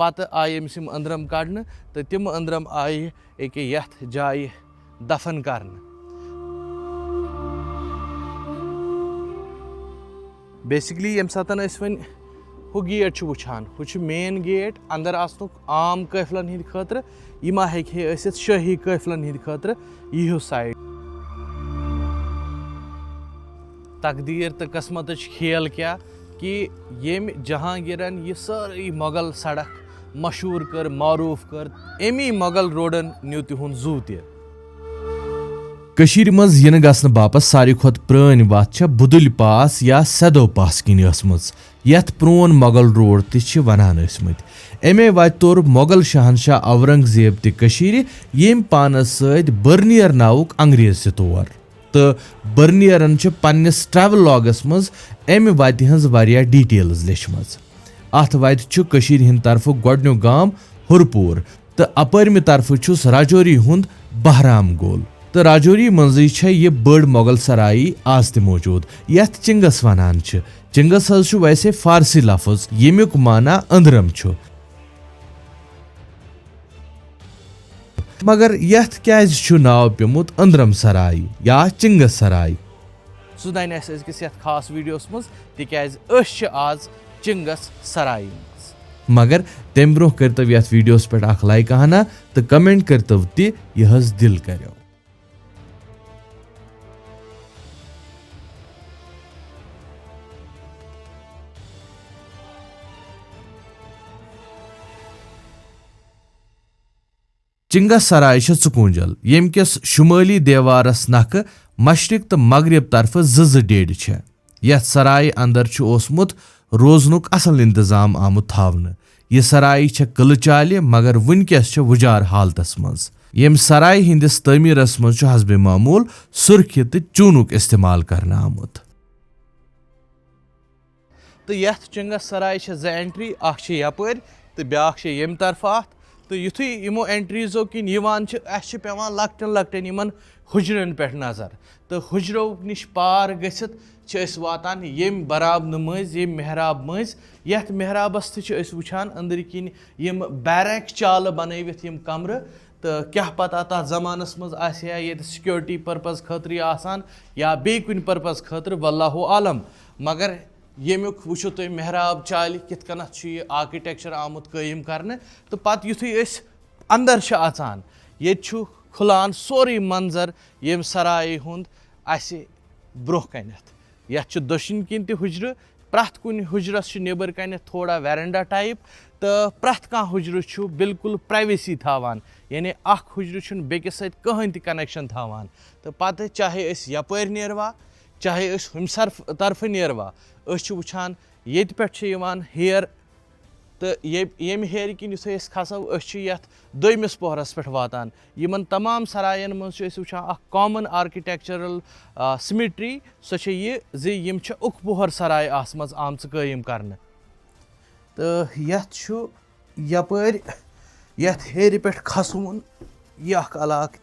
पतः आए अमिस यम अंदरम कड़न तो तिम अंदरम आए एक यथ जाय दफन करन। बेसिकली यम सातन वन हु गेट वुचान हु मेन गेट अंदर आसनुक आम काफिलन हिंद खतर यह मा हेके असित शाही काफिलन हिंद खतर यह साइड। तकदीर तो किस्मत खेल क्या कि यम जहांगीरन यह सारी मोगल सड़क मशहूर कर मारूफ कर अमी मोगल रोडन न्यू तिहुंद जू त। कशीर मज यन गसन बापत सारी खुद प्रान वत बुदुल पास या सदो पास किन यथ प्रोन मोगल रोड तह वनान अमे वत तोर मोगल शहनशाह औरंगजेब तशीर यम पानस सत बर्नियर नावुक अंग्रेज तौर तो बर्नियरन पन्निस ट्रैवल लॉगस मज अमे वत हज वारिया डिटेल्स लेचमज। अथ वत कशीर हिंद तरफ गोडन्यु गाम हुरपुर तो अपरमि तरफ छुस राजौरी हुंद बहराम गोल तो राजौरी मंजी यह बड़ मोगल सराई आज त मौजूद यथ चिंगस वनान। चिंगस हज वैसे फारसी लफ्ज यमुक माना अंदरम मगर यथ क्याज नाव पेमुत अंदरम सराय या चिंगस सराय। सह दान अस यथ खास वीडियोस मज तिक्याज आज चिंगस सराय मगर तम ब्रोह करतव यथ वीडियोस पे अख लाइक हना तो कमेंट करतव ति यहज दिल करो। चिंगस सराय चुकूंजल यम किस शुमाली देवारस नख मशरिक तो मगरब तरफ डेड यथ सराय अंदर ओसमुत रोजनुक असल इंतजाम आमुत थावन। यह सराय किल चाल मगर वनकस वुजार हालतस मज। यम सराय हिंदिस तमीरस मज हस्बे मामूल सुर्खी तो चूनुक इस्तेमाल करना आमुत। तो यथ चिंगस सराय ज एंट्री अख यपर तो ब्याख यम तरफ अत तो युथु यमो एंट्रीजो किन पेवान लकटन लकटन यमन हुजरन पे नजर तो हुजरो निश पार गसित वातान यम बराबन मज यम मेहराब मज यथ मेहराबस वुचान अंदर किन यम बैरक चाल बनवित यम कमर तो क्या पता तथ जमानस मज आसिया ये सिक्योरिटी पर्पज खतर आसान या बे कुन पर्पज खतर वल्लाहु आलम। मगर यमुक वुचो तुम मेहराब चाल कित कनथ आर्किटेक्चर आमुत कायम करने तो पत युथु अंदर अचान ये खुलान सोरी मंजर यम सराय हुंद ब्रोह कनथ यथ दक्षिण किन ति हुजर प्रथ कुन हुजरस नेबर कन थोड़ा वेरेंडा टाइप तो प्रथ कह हुजर बिल्कुल प्राइवेसी थावान यानी अख हुजर बेकिस सत कहन ति कनेक्शन थावान तो पत चाहे यपर नेरवा चाहे हम तरफ नेरवा वुचान ये हेयर तो यम हेयर किन खसो यथ दोमिस पोहरस पे वातान यमन तमाम सरायन मज वुचान कॉमन आर्किटेक्चरल सिमिट्री सो ये यम उक पोहर सराय मज आमच कायम करने तो यथ यपर यथ हेर पे खसवन यह इलाक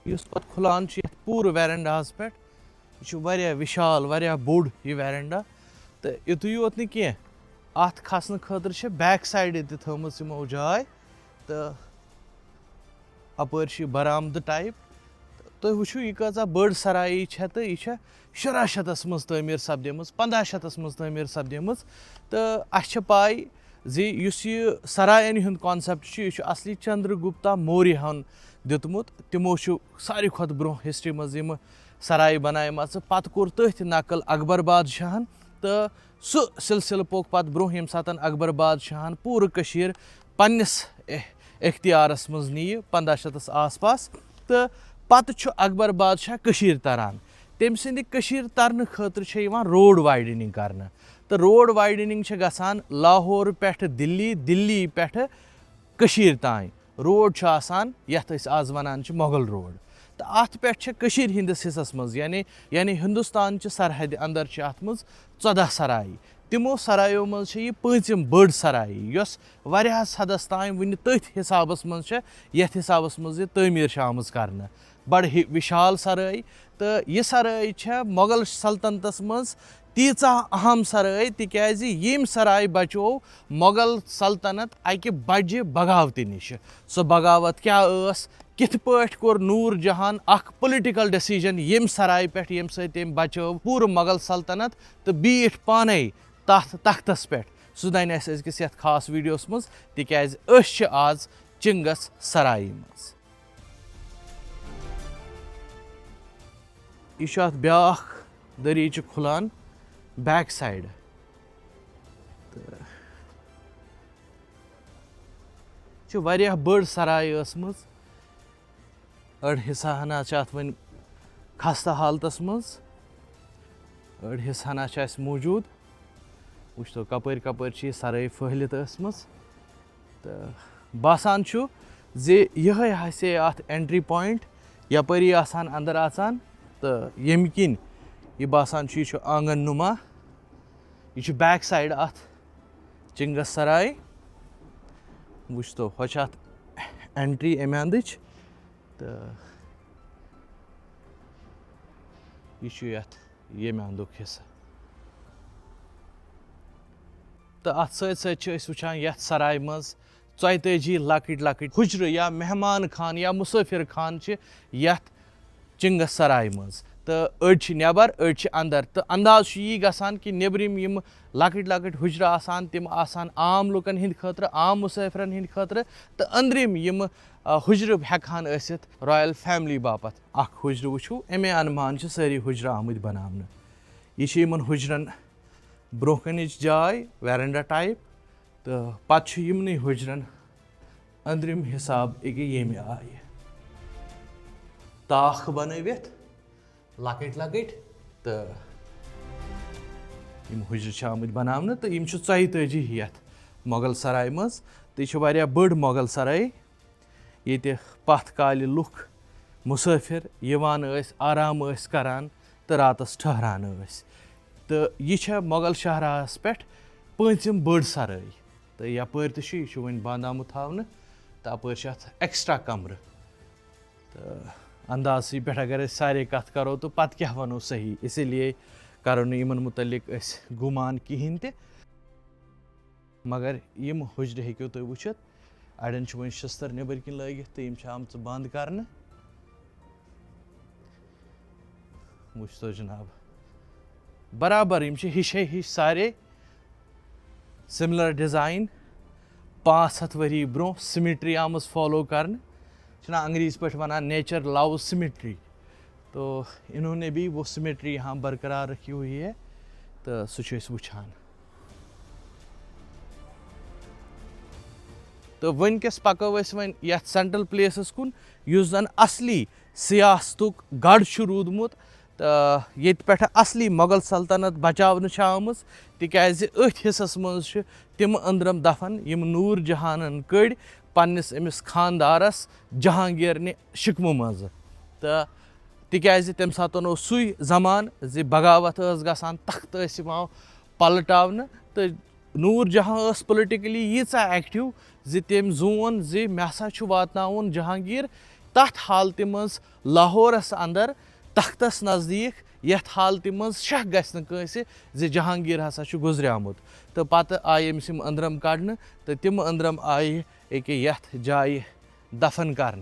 तुस पे खुलान पूर वेरेंडास पे यह विशाल वारिया बोड़ यह वेरेंडा तो युतु योत न कह अत खसन खतर बैक साइड तमो जाय तो अपर बरामद टाइप तो वुचु यह कचा बड़ सराय तो यह 16 शतस मज तमीर सपदेम 15 शतस मज तमीर सपदेम तो अस पाई यह सरायन हुंद कॉन्सेप्ट यह असली चंद्रगुप्ता मौर्यहन दितमुत तिमो सारी खुद ब्रोह हिस्ट्री मज सराय बनाम पत कोर तथ नकल अकबर बादशाहन तो सह सिलसिल पोक पत ब्रोह यम सातन अकबर बादशाहन पूर कशीर पन्निस इख्तियारस मज नी 15 शतस आस पास तो पत अकबर बादशाह कशीर तरान तम सिंद कशीर तरन खतर रोड वाइडनिंग करना तो रोड वाइडनिंग गसान लाहौर पे दिल्ली दिल्ली पे कशीर ताई रोड आसान यथ आज वनान मोगल रोड तो अत पे कशीर हिंदस हिस्सस मज यानी हिंदुस्तान सरहद अंदर अत मज 14 सराय तिमो सरायों मज यह 5म बड़ सराय यस वारियाहस हदस ताम वन तथ हिसाबस मज यथ हिसाबस मज तमीर आमज करना बड़ विशाल सराय तो यह सराय मोगल सल्तनतस मज तीचा अहम सराय तिक्याज यम सराय बचो मुगल सल्तनत अकि बज्जि बगावत निश सो बगावत क्या कित पट कोर नूर जहान अख पॉलिटिकल डिसीजन यम सराय पे यम सम बचो पूर मुगल सल्तनत तो बीठ पाने तथ तख्तस पे सह दान अजकिस यथ खास वीडियोस मज तिक्याज आज चिंगस सराय मज यह ब्याख दरीच खुलान बैक साइड तो वारिया बड़ सराय अड़ हिस्सा हना अत वन खस्ता हालतस मज अड़ हिस्सा हना मौजूद वो कपर कपर सराय फहलित तो बासान जे यह हसे अत एंट्री पॉइंट यपरी आसान अंदर आसान तो यम किन यह बासान यह आंगन नुमा यह बैक साइड अत चिंगस सराय वो अत एंट्री अमे अंद तो यह यमे अंदुक हिस्सा तो अत सचान ये सराय मज 42 लकट लकट हुजर या मेहमान खान या मुसाफिर खान यथ चिंगस सराय मज तो अड़ नबर अड़ अंदर तो अंदाज यी गसान कि नेबरिम यम लकट लकट हुजर आसान तिम आसान आम लुकन हिंद खतर आम मुसाफिरन हिंद खतर तो अंदरिम यम हुजर हेकान असित रॉयल फैमिली बापत अख हुजर वुचू अमे अनुमान सारी हुजर आमद बनाने यह यमन हुजरन ब्रोकनिच जाय वेरेंडा टाइप तो पत् यमन हुजरन अंदरिम हिसाब ये आय ताख बनवित लकट लकट तो यम हुजर आमद बनाने तो यम 42 यथ मुगल सराय मज तो यह बड़ मुगल सराय ये पथ काल लुख मुसाफिर आराम करान तो रातस ठहरान तो यह मुगल शहरास पे 5th बड़ सराय तो यपर तो वन बंद आमुत थवन तपर एक्स्ट्रा कमर तो अंदाज पे अगर सारे कत करो तो पत क्या वनो सही इसलिए करो इन मुतलिक गुमान कहें ते मगर यम हुजर हेको तुम वुचित अड़न वन शस्तर नबर किन लगित तो यम आम बंद कर वुच तो जनाब बराबर यम हिशे हिश सारे similar design 500 worry bro symmetry आम फॉलो कर अंग्रेज़ पे वनान नेचर लव सिमिट्री तो इन्होंने भी वो सिमिट्री यहाँ बरकरार रखी हुई है तो सह वुचान तो वनकस पको वन यथ सेंट्रल प्लेसस कुन युस जन असली सियासतुक गढ़ रूदमुत तो ये पे असली मुगल सल्तनत बचावन आम तिक्याज अथ हिस्सस मज तिम अंदरम दफन यम नूर जहानन कड़ पन्निस अमिस खानदारस जहांगीर ने शिकमु मज तो तिक्याज तम सातन सुई जमान जे बगावत गसान तख्त पलटावन तो नूर जहां पोलिटिकली यीचा एक्टिव जे तम जोन जे मे हसा वातनाउन जहांगीर तथ हालत मज लाहौरस अंदर तख्तस नज़दीक यथ हालत मज शक गस जे जहांगीर हसा गुजरियामुत तो पत आय अमिस अंदरम कड़न तो तिम अंदरम आय एके यथ जाय दफन कर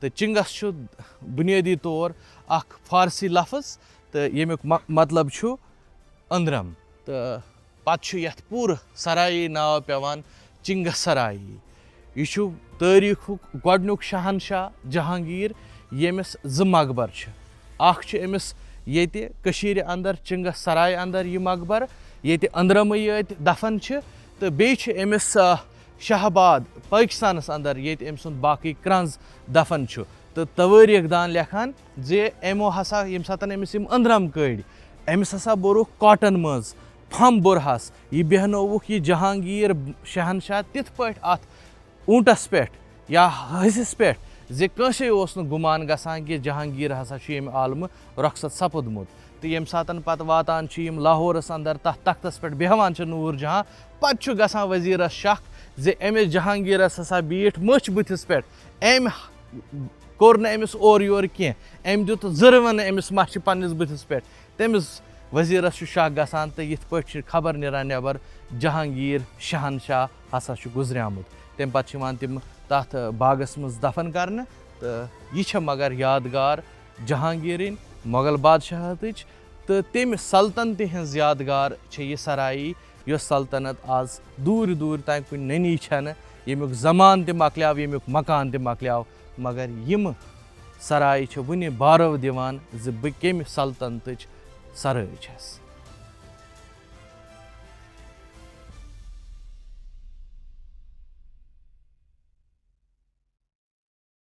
तो चिंगस बुनियादी तौर अख फारसी लफ्ज़ तो यमुक मतलब अंदरम तो पत् यथ पूर सराय नाव पेवान चिंगस सराय यह तारीखुक गोडनुक शहनशाह जहांगीर यमिस 2 मकबर अख अमिस ये कशीर अंदर चिंगस सराय अंदर यह मकबर ये अंदरम ये दफन तो बेच अमिस शाहबाद पाकिस्तानस अंदर ये अम सुंद बाकी क्रंज दफन तो तवारीख दान लेखान जे एमो हसा यम सातन अमिस अंदरम कड़ अमिस हसा बोरुख कॉटन मज फम बुरहस यह बेहनोवुक यह जहांगीर शहनशाह तिथ पट अत ऊंटस पे या हसिस पे जे कंसे गुमान गसान कि जहांगीर हसा आलम रखसत सपुदमुत तो यम सातन पत वातान लाहौरस अंदर तथ तख्तस पे बेहवान नूर जहां पत गसान वजीरस शक जे अमिस जहांगीरस हसा बीठ मछ बुथिस पे अम कोर न अमिस और योर कह अम दुत जरवन अमिस मछ पन्निस बुथिस पे तमिस वजीरस छु शक गसान तो यिथ पट खबर निरान नबर जहांगीर शहनशाह हसा छु गुजरियामुत तम पत तिम तथ बागस मज दफन करने तो यह मगर यादगार जहांगीरिन मुगल बादशाहतच तो तम सल्तनत हज यादगार यह सराई यस सल्तनत आज दूर दूर तक कुन ननी छन यमुक जमान ते मकल्याव यमुक मकान ते मकल्याव मगर यम सराय वुनि बारव दिवान ज बह कम सल्तनतच सराय छस।